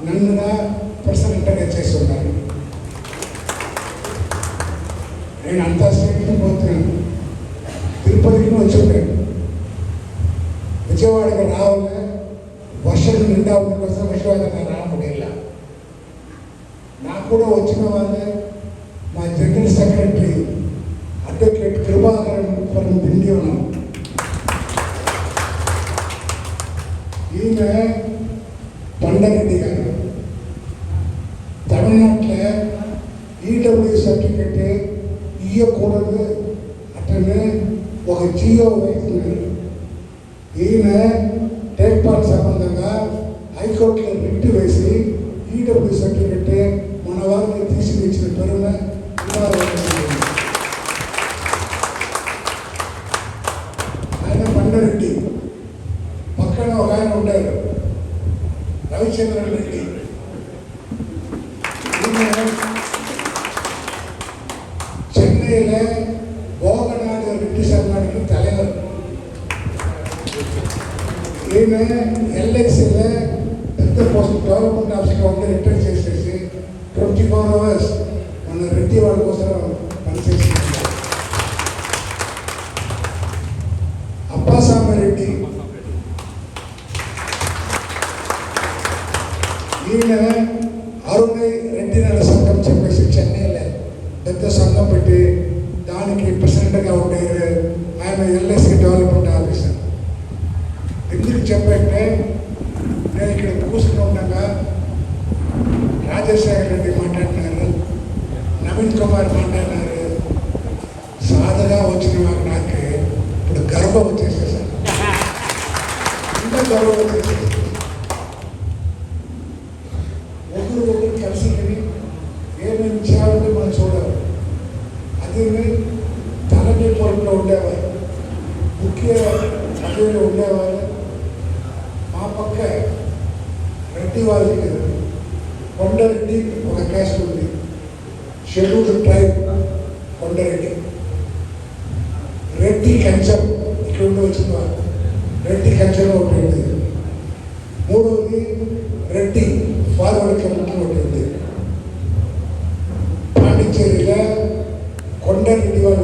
నన్నుగా ప్రెసిడెంట్గా చేస్తున్నారు. నేను అంతా స్టేట్కి పోతున్నాను. తిరుపతికి వచ్చుంటాను, విజయవాడకి రావాలే వర్షం నిండా ఉన్న కోసం విజయవాడకి రాముడిలా. నాకు కూడా వచ్చిన వాళ్ళే మా జనరల్ సెక్రటరీ అడ్వకేట్ కృపాకరన్ ఫ్రమ్ దిండివనం. ఈమె పండరెడ్డి గారు తమిళనాட்டில் ఈడబ్ల్యూ సర్టిఫికెట్ ఇవ్వకూడదు అట్లనే ఒక జియో వేస్తున్నారు. ఈమె టేక్పాల్ సంబంధంగా హైకోర్టులో రిట్ వేసి ఈడబ్ల్యూ సర్టిఫికెట్ మన వారిని తీసుకొచ్చిన పేరున ఆయన పండరెడ్డి. పక్కన ఒక ఆయన ఉంటారు రవిచంద్ర రెడ్డి. చెన్నైలో భోగనాడు రెడ్డి సంఘానికి தலைவர். ఈమె ఎల్ఐసిలో పెద్ద పోస్ట్ డెవలప్మెంట్ ఆఫీస్గా ఉండి రిటైర్ చేసేసి 24 hours మన రెడ్డి వాళ్ళ కోసం పనిచేస్తుంది. అప్పాసామి రెడ్డి ఈయన అరుణై రెడ్డి నెల సంఘం చెప్పేసి చెన్నైలో పెద్ద సంఘం పెట్టి దానికి ప్రెసిడెంట్గా ఉండేది. ఆయన ఎల్ఐసి డెవలప్మెంట్ ఆఫీసర్. ఎందుకు చెప్పంటే నేను ఇక్కడ కూర్చుని ఉండగా రాజశేఖర రెడ్డి మాట్లాడినారు, నవీన్ కుమార్ మాట్లాడినారు. సాధగా వచ్చిన మాకు నాకు ఇప్పుడు గర్వం వచ్చేసేసారు. ఇంత గర్వం వచ్చేసేసి ఒకరు కలిసి ఏమేమి చేయాలంటే మనం చూడాలి. అది తనని పొలంలో ఉండేవారు, ముఖ్య పదవిలో ఉండేవారు. మా పక్క రెడ్డి వాళ్ళకి కొండరెడ్డి ఒక క్యాస్ట్ ఉంది, షెడ్యూల్డ్ ట్రైబ్ కొండరెడ్డి. రెడ్డి కంచెం ఇక్కడ ఉండి వచ్చిన వారు రెడ్డి కంచెంలో ఉంటుంది.